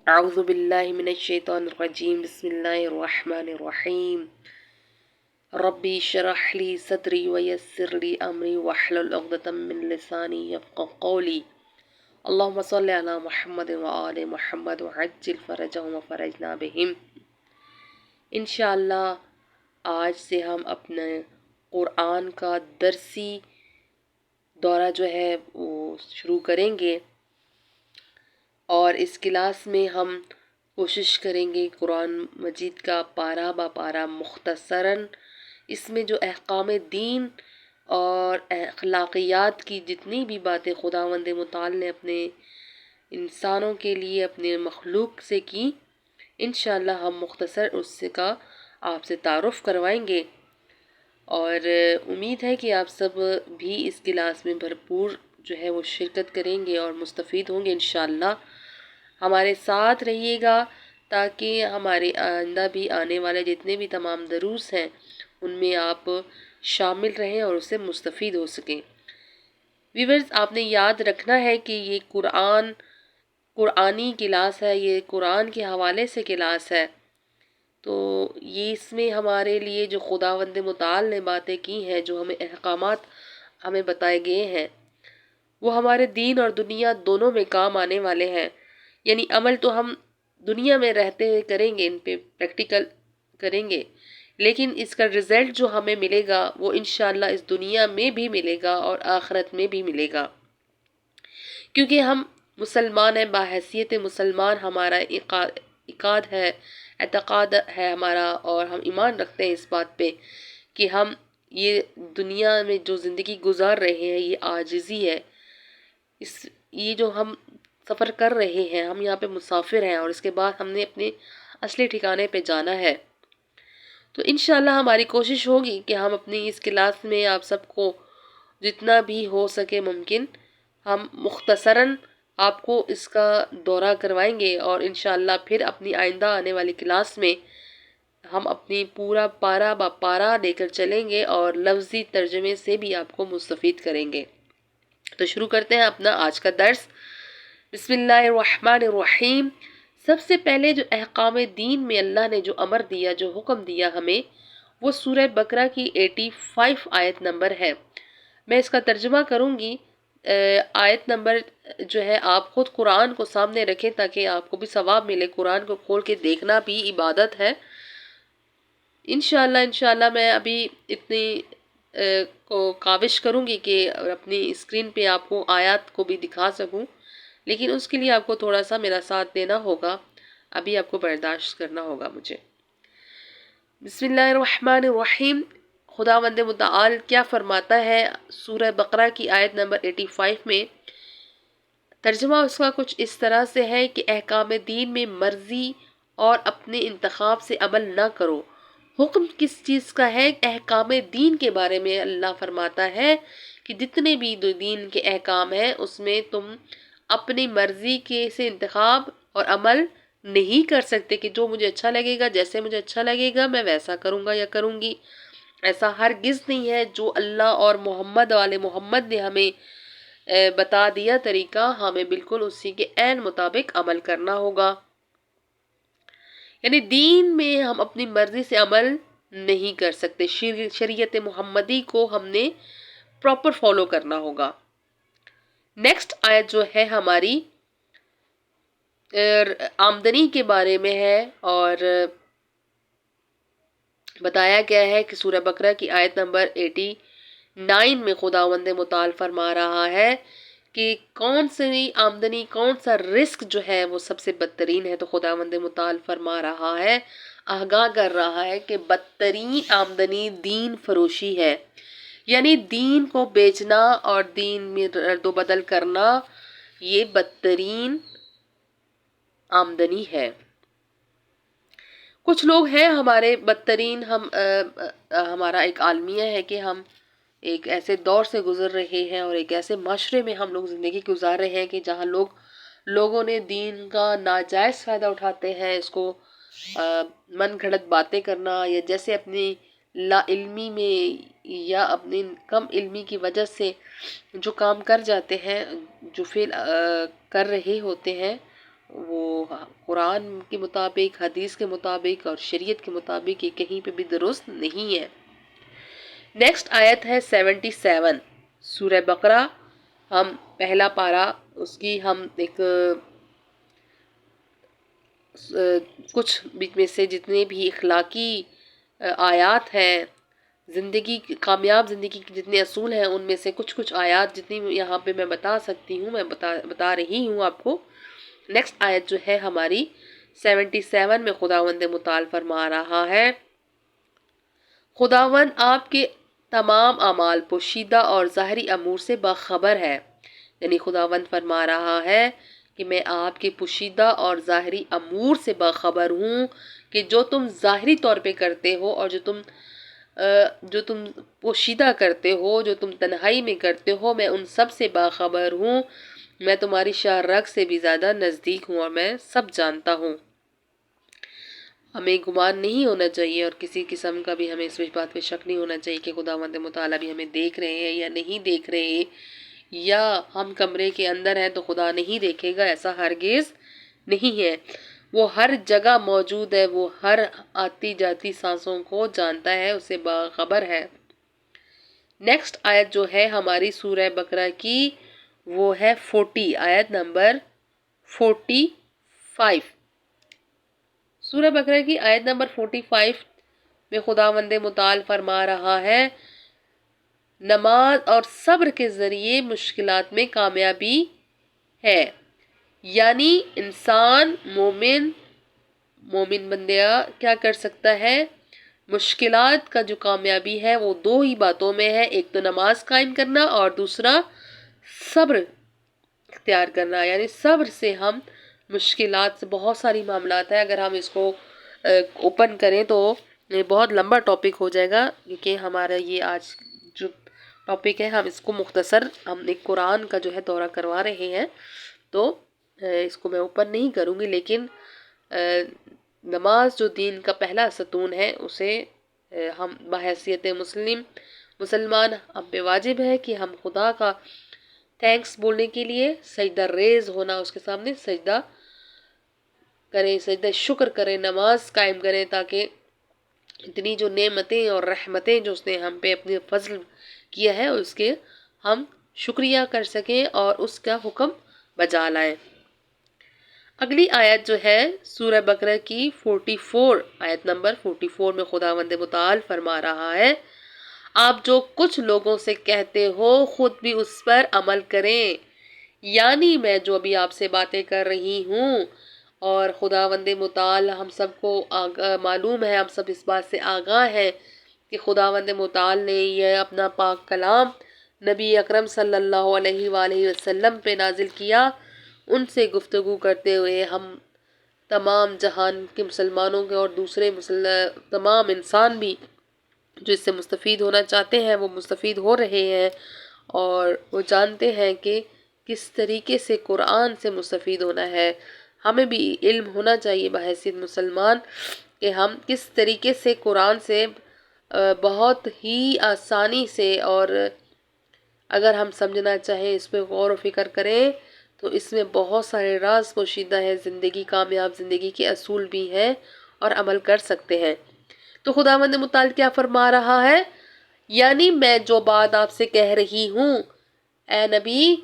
اعوذ باللہ من الشیطان الرجیم بسم اللہ الرحمن الرحیم ربی اشرح لی صدری ویسر لی امری واحلل عقدۃ من لسانی یفقهوا قولی اللہم صل علی محمد وآل محمد وعجل فرجہم وفرجنا بہم۔ انشاءاللہ آج سے ہم اپنے قرآن کا درسی دورہ جو ہے وہ شروع کریں گے، اور اس کلاس میں ہم کوشش کریں گے قرآن مجید کا پارہ با پارہ مختصراً اس میں جو احکام دین اور اخلاقیات کی جتنی بھی باتیں خداوند متعال نے اپنے انسانوں کے لیے اپنے مخلوق سے کی، انشاءاللہ ہم مختصر اس کا آپ سے تعارف کروائیں گے، اور امید ہے کہ آپ سب بھی اس کلاس میں بھرپور جو ہے وہ شرکت کریں گے اور مستفید ہوں گے انشاءاللہ۔ ہمارے ساتھ رہیے گا تاکہ ہمارے آئندہ بھی آنے والے جتنے بھی تمام دروس ہیں ان میں آپ شامل رہیں اور اس سے مستفید ہو سکیں۔ ویورز، آپ نے یاد رکھنا ہے کہ یہ قرآنی کلاس ہے، یہ قرآن کے حوالے سے کلاس ہے، تو یہ اس میں ہمارے لیے جو خداوند متعال نے باتیں کی ہیں، جو ہمیں احکامات ہمیں بتائے گئے ہیں، وہ ہمارے دین اور دنیا دونوں میں کام آنے والے ہیں۔ یعنی عمل تو ہم دنیا میں رہتے ہوئے کریں گے، ان پہ پریکٹیکل کریں گے، لیکن اس کا رزلٹ جو ہمیں ملے گا وہ انشاءاللہ اس دنیا میں بھی ملے گا اور آخرت میں بھی ملے گا، کیونکہ ہم مسلمان ہیں۔ بحیثیت مسلمان ہمارا عقاد ہے، اعتقاد ہے ہمارا، اور ہم ایمان رکھتے ہیں اس بات پہ کہ ہم یہ دنیا میں جو زندگی گزار رہے ہیں یہ عاجزی ہے، یہ جو ہم سفر کر رہے ہیں، ہم یہاں پہ مسافر ہیں، اور اس کے بعد ہم نے اپنے اصلی ٹھکانے پہ جانا ہے۔ تو انشاءاللہ ہماری کوشش ہوگی کہ ہم اپنی اس کلاس میں آپ سب کو جتنا بھی ہو سکے ممکن ہم مختصراً آپ کو اس کا دورہ کروائیں گے، اور انشاءاللہ پھر اپنی آئندہ آنے والی کلاس میں ہم اپنی پورا پارہ با پارہ لے کر چلیں گے اور لفظی ترجمے سے بھی آپ کو مستفید کریں گے۔ تو شروع کرتے ہیں اپنا آج کا درس۔ بسم اللہ الرحمن الرحیم۔ سب سے پہلے جو احکام دین میں اللہ نے جو امر دیا، جو حکم دیا ہمیں، وہ سورہ بقرہ کی 85 آیت نمبر ہے۔ میں اس کا ترجمہ کروں گی۔ آیت نمبر جو ہے آپ خود قرآن کو سامنے رکھیں تاکہ آپ کو بھی ثواب ملے۔ قرآن کو کھول کے دیکھنا بھی عبادت ہے۔ انشاءاللہ میں ابھی اتنی کو کاوش کروں گی کہ اپنی اسکرین پہ آپ کو آیات کو بھی دکھا سکوں، لیکن اس کے لیے آپ کو تھوڑا سا میرا ساتھ دینا ہوگا، ابھی آپ کو برداشت کرنا ہوگا مجھے۔ بسم اللہ الرحمن الرحیم۔ خداوند متعال کیا فرماتا ہے سورہ بقرہ کی آیت نمبر 85 میں؟ ترجمہ اس کا کچھ اس طرح سے ہے کہ احکام دین میں مرضی اور اپنے انتخاب سے عمل نہ کرو۔ حکم کس چیز کا ہے؟ احکام دین کے بارے میں اللہ فرماتا ہے کہ جتنے بھی دین کے احکام ہیں اس میں تم اپنی مرضی کے سے انتخاب اور عمل نہیں کر سکتے کہ جو مجھے اچھا لگے گا، جیسے مجھے اچھا لگے گا میں ویسا کروں گا یا کروں گی۔ ایسا ہرگز نہیں ہے۔ جو اللہ اور محمد والے محمد نے ہمیں بتا دیا طریقہ، ہمیں بالکل اسی کے عین مطابق عمل کرنا ہوگا۔ یعنی دین میں ہم اپنی مرضی سے عمل نہیں کر سکتے، شریعت محمدی کو ہم نے پراپر فالو کرنا ہوگا۔ نیکسٹ آیت جو ہے ہماری آمدنی کے بارے میں ہے، اور بتایا گیا ہے کہ سورہ بقرہ کی آیت نمبر 89 میں خداوند متعال فرما رہا ہے کہ کون سی آمدنی، کون سا رزق جو ہے وہ سب سے بدترین ہے۔ تو خداوند متعال فرما رہا ہے، آگاہ کر رہا ہے کہ بدترین آمدنی دین فروشی ہے، یعنی دین کو بیچنا اور دین میں رد و بدل کرنا، یہ بدترین آمدنی ہے۔ کچھ لوگ ہیں ہمارے بدترین، ہمارا ایک عالمیہ ہے کہ ہم ایک ایسے دور سے گزر رہے ہیں اور ایک ایسے معاشرے میں ہم لوگ زندگی گزار رہے ہیں کہ جہاں لوگوں نے دین کا ناجائز فائدہ اٹھاتے ہیں، اس کو من گھڑت باتیں کرنا، یا جیسے اپنی لا علمی میں یا اپنی کم علمی کی وجہ سے جو کام کر جاتے ہیں، جو فعل کر رہے ہوتے ہیں، وہ قرآن کے مطابق، حدیث کے مطابق اور شریعت کے مطابق یہ کہیں پہ بھی درست نہیں ہے۔ نیکسٹ آیت ہے 77 سورہ بقرہ۔ ہم پہلا پارہ اس کی ہم ایک کچھ بیچ میں سے جتنے بھی اخلاقی آیات ہیں، کامیاب زندگی کے جتنے اصول ہیں، ان میں سے کچھ آیات جتنی یہاں پہ میں بتا سکتی ہوں، میں بتا رہی ہوں آپ کو۔ نیکسٹ آیت جو ہے ہماری 77 میں خداوند متعال فرما رہا ہے، خداوند آپ کے تمام اعمال پوشیدہ اور ظاہری امور سے باخبر ہے۔ یعنی خداوند فرما رہا ہے کہ میں آپ کے پوشیدہ اور ظاہری امور سے باخبر ہوں، کہ جو تم ظاہری طور پہ کرتے ہو اور جو تم پوشیدہ کرتے ہو، جو تم تنہائی میں کرتے ہو، میں ان سب سے باخبر ہوں۔ میں تمہاری شاہ رگ سے بھی زیادہ نزدیک ہوں اور میں سب جانتا ہوں۔ ہمیں گمان نہیں ہونا چاہیے اور کسی قسم کا بھی ہمیں اس بات پہ شک نہیں ہونا چاہیے کہ خداوند متعالی بھی ہمیں دیکھ رہے ہیں یا نہیں دیکھ رہے ہیں، یا ہم کمرے کے اندر ہیں تو خدا نہیں دیکھے گا، ایسا ہرگز نہیں ہے۔ وہ ہر جگہ موجود ہے، وہ ہر آتی جاتی سانسوں کو جانتا ہے، اسے باخبر ہے۔ نیکسٹ آیت جو ہے ہماری سورہ بقرہ کی وہ ہے 40، آیت نمبر 45۔ سورہ بقرہ کی آیت نمبر 45 میں خداوند متعال فرما رہا ہے، نماز اور صبر کے ذریعے مشکلات میں کامیابی ہے۔ یعنی انسان مومن بندہ کیا کر سکتا ہے؟ مشکلات کا جو کامیابی ہے وہ دو ہی باتوں میں ہے، ایک تو نماز قائم کرنا اور دوسرا صبر اختیار کرنا۔ یعنی صبر سے ہم مشکلات سے بہت ساری معاملات ہیں، اگر ہم اس کو اوپن کریں تو یہ بہت لمبا ٹاپک ہو جائے گا، کیونکہ ہمارا یہ آج جو ٹاپک ہے ہم اس کو مختصر ہم ایک قرآن کا جو ہے دورہ کروا رہے ہیں، تو اس کو میں اوپن نہیں کروں گی، لیکن نماز جو دین کا پہلا ستون ہے اسے ہم بحیثیت مسلمان ہم پہ واجب ہے کہ ہم خدا کا تھینکس بولنے کے لیے سجدہ ریز ہونا، اس کے سامنے سجدہ کریں، سجدہ شکر کریں، نماز قائم کریں، تاکہ اتنی جو نعمتیں اور رحمتیں جو اس نے ہم پہ اپنے فضل کیا ہے اس کے ہم شکریہ کر سکیں اور اس کا حکم بجا لائیں۔ اگلی آیت جو ہے سورہ بقرہ کی 44، آیت نمبر 44 میں خداوند متعال فرما رہا ہے، آپ جو کچھ لوگوں سے کہتے ہو خود بھی اس پر عمل کریں۔ یعنی میں جو ابھی آپ سے باتیں کر رہی ہوں اور خداوند متعال ہم سب کو معلوم ہے، ہم سب اس بات سے آگاہ ہیں کہ خداوند متعال نے یہ اپنا پاک کلام نبی اکرم صلی اللہ علیہ وآلہ وسلم پہ نازل کیا۔ ان سے گفتگو کرتے ہوئے ہم تمام جہان کے مسلمانوں کے اور دوسرے تمام انسان بھی جو اس سے مستفید ہونا چاہتے ہیں وہ مستفید ہو رہے ہیں، اور وہ جانتے ہیں کہ کس طریقے سے قرآن سے مستفید ہونا ہے۔ ہمیں بھی علم ہونا چاہیے بحیثیت مسلمان کہ ہم کس طریقے سے قرآن سے بہت ہی آسانی سے، اور اگر ہم سمجھنا چاہیں، اس پہ غور و فکر کریں تو اس میں بہت سارے راز پوشیدہ ہیں، کامیاب زندگی کے اصول بھی ہیں اور عمل کر سکتے ہیں۔ تو خداوند متعال کیا فرما رہا ہے؟ یعنی میں جو بات آپ سے کہہ رہی ہوں، اے نبی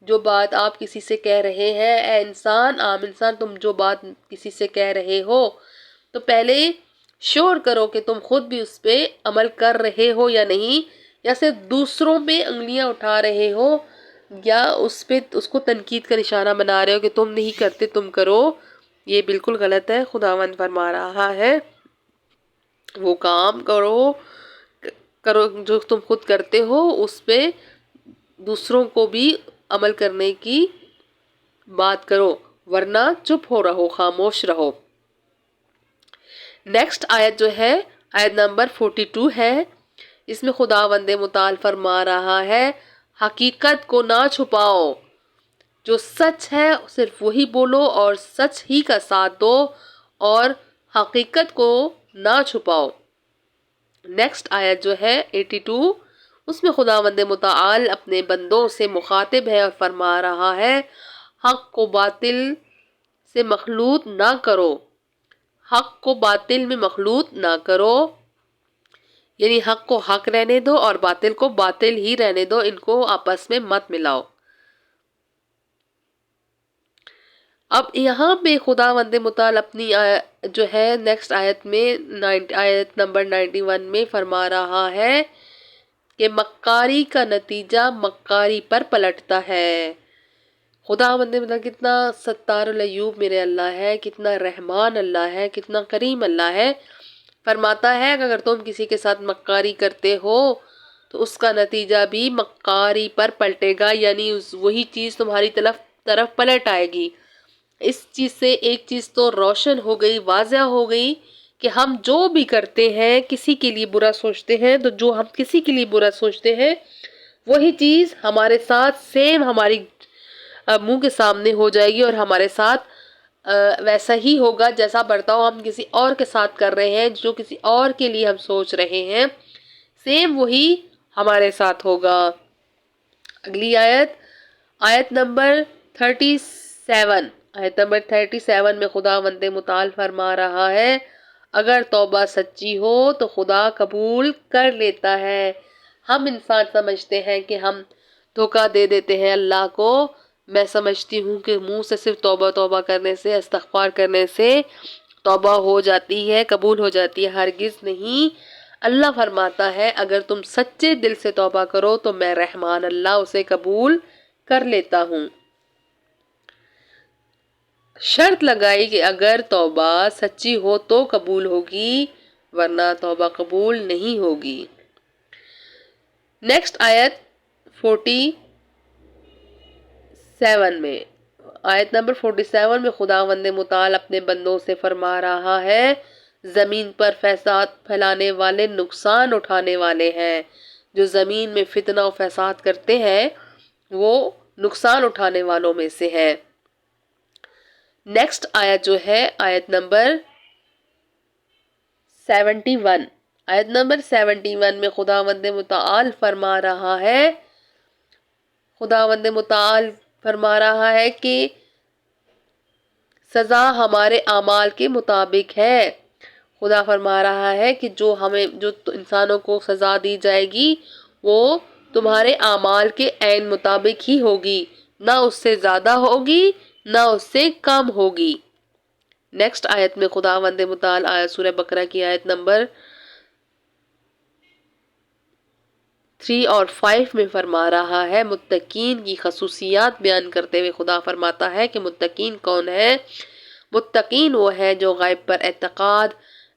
جو بات آپ کسی سے کہہ رہے ہیں، اے انسان عام انسان تم جو بات کسی سے کہہ رہے ہو تو پہلے شور کرو کہ تم خود بھی اس پہ عمل کر رہے ہو یا نہیں، یا صرف دوسروں پہ انگلیاں اٹھا رہے ہو، یا اس کو تنقید کا نشانہ بنا رہے ہو کہ تم نہیں کرتے تم کرو۔ یہ بالکل غلط ہے۔ خداوند فرما رہا ہے وہ کام کرو جو تم خود کرتے ہو، اس پہ دوسروں کو بھی عمل کرنے کی بات کرو، ورنہ چپ ہو رہو، خاموش رہو۔ نیکسٹ آیت جو ہے آیت نمبر 42 ہے، اس میں خداوند متعال فرما رہا ہے، حقیقت کو نہ چھپاؤ، جو سچ ہے صرف وہی بولو اور سچ ہی کا ساتھ دو اور حقیقت کو نہ چھپاؤ۔ نیکسٹ آیت جو ہے 82، اس میں خداوند متعال اپنے بندوں سے مخاطب ہے اور فرما رہا ہے، حق کو باطل سے مخلوط نہ کرو، حق کو باطل میں مخلوط نہ کرو، یعنی حق کو حق رہنے دو اور باطل کو باطل ہی رہنے دو، ان کو آپس میں مت ملاؤ۔ اب یہاں پہ خداوند متعال اپنی جو ہے نیکسٹ آیت میں آیت نمبر 91 میں فرما رہا ہے کہ مکاری کا نتیجہ مکاری پر پلٹتا ہے۔ خداوند متعال کتنا ستار العیوب میرے اللہ ہے، کتنا رحمان اللہ ہے، کتنا کریم اللہ ہے۔ فرماتا ہے کہ اگر تم کسی کے ساتھ مکاری کرتے ہو تو اس کا نتیجہ بھی مکاری پر پلٹے گا، یعنی وہی چیز تمہاری طرف پلٹ آئے گی۔ اس چیز سے ایک چیز تو روشن ہو گئی، واضح ہو گئی کہ ہم جو بھی کرتے ہیں کسی کے لیے برا سوچتے ہیں، تو جو ہم کسی کے لیے برا سوچتے ہیں وہی چیز ہمارے ساتھ سیم ہماری منہ کے سامنے ہو جائے گی، اور ہمارے ساتھ ویسا ہی ہوگا جیسا برتاؤ ہم کسی اور کے ساتھ کر رہے ہیں، جو کسی اور کے لیے ہم سوچ رہے ہیں سیم وہی ہمارے ساتھ ہوگا۔ اگلی آیت نمبر 37 میں خداوند متعال فرما رہا ہے اگر توبہ سچی ہو تو خدا قبول کر لیتا ہے۔ ہم انسان سمجھتے ہیں کہ ہم دھوکہ دے دیتے ہیں اللہ کو۔ میں سمجھتی ہوں کہ منہ سے صرف توبہ کرنے سے، استغفار کرنے سے توبہ ہو جاتی ہے، قبول ہو جاتی ہے، ہرگز نہیں۔ اللہ فرماتا ہے اگر تم سچے دل سے توبہ کرو تو میں رحمان اللہ اسے قبول کر لیتا ہوں۔ شرط لگائی کہ اگر توبہ سچی ہو تو قبول ہوگی، ورنہ توبہ قبول نہیں ہوگی۔ نیکسٹ آیت 47 میں، آیت نمبر 47 میں خداوند متعال اپنے بندوں سے فرما رہا ہے زمین پر فساد پھیلانے والے نقصان اٹھانے والے ہیں۔ جو زمین میں فتنہ و فساد کرتے ہیں وہ نقصان اٹھانے والوں میں سے ہے۔ نیکسٹ آیت جو ہے آیت نمبر 71، آیت نمبر 71 میں خداوند متعال فرما رہا ہے کہ سزا ہمارے اعمال کے مطابق ہے۔ خدا فرما رہا ہے کہ جو انسانوں کو سزا دی جائے گی وہ تمہارے اعمال کے عین مطابق ہی ہوگی، نہ اس سے زیادہ ہوگی نہ اس سے کم ہوگی۔ نیکسٹ آیت میں خداوند متعال سورہ بقرہ کی آیت نمبر 3 اور 5 میں فرما رہا ہے متقین کی خصوصیات بیان کرتے ہوئے خدا فرماتا ہے کہ متقین کون ہے؟ متقین وہ ہے جو غیب پر اعتقاد،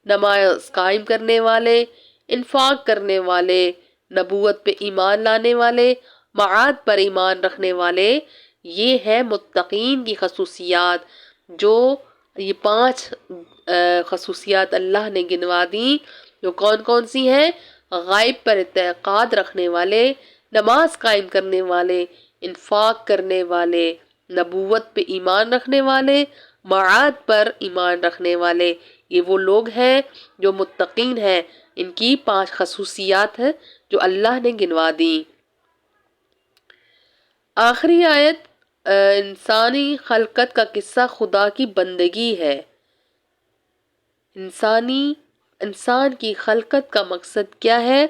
نماز قائم کرنے والے، انفاق کرنے والے، نبوت پہ ایمان لانے والے، معاد پر ایمان رکھنے والے۔ یہ ہے متقین کی خصوصیات۔ جو یہ 5 خصوصیات اللہ نے گنوا دی، جو کون کون سی ہیں؟ غائب پر اعتقاد رکھنے والے، نماز قائم کرنے والے، انفاق کرنے والے، نبوت پہ ایمان رکھنے والے، معاد پر ایمان رکھنے والے۔ یہ وہ لوگ ہیں جو متقین ہیں۔ ان کی 5 خصوصیات ہیں جو اللہ نے گنوا دی۔ آخری آیت انسانی خلقت کا قصہ خدا کی بندگی ہے۔ انسان کی خلقت کا مقصد کیا ہے؟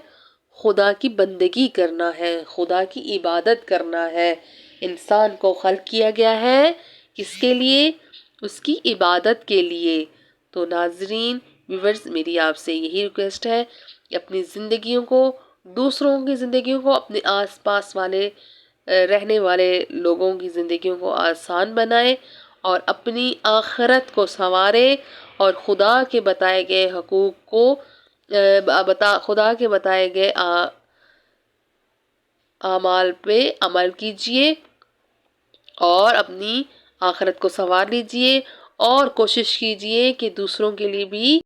خدا کی بندگی کرنا ہے، خدا کی عبادت کرنا ہے۔ انسان کو خلق کیا گیا ہے کس کے لیے؟ اس کی عبادت کے لیے۔ تو ناظرین ویورز، میری آپ سے یہی ریکویسٹ ہے کہ اپنی زندگیوں کو، دوسروں کی زندگیوں کو، اپنے آس پاس والے رہنے والے لوگوں کی زندگیوں کو آسان بنائیں اور اپنی آخرت کو سنواریں، اور خدا کے بتائے گئے حقوق کو خدا کے بتائے گئے اعمال پہ عمل کیجئے اور اپنی آخرت کو سنوار لیجئے، اور کوشش کیجئے کہ دوسروں کے لیے بھی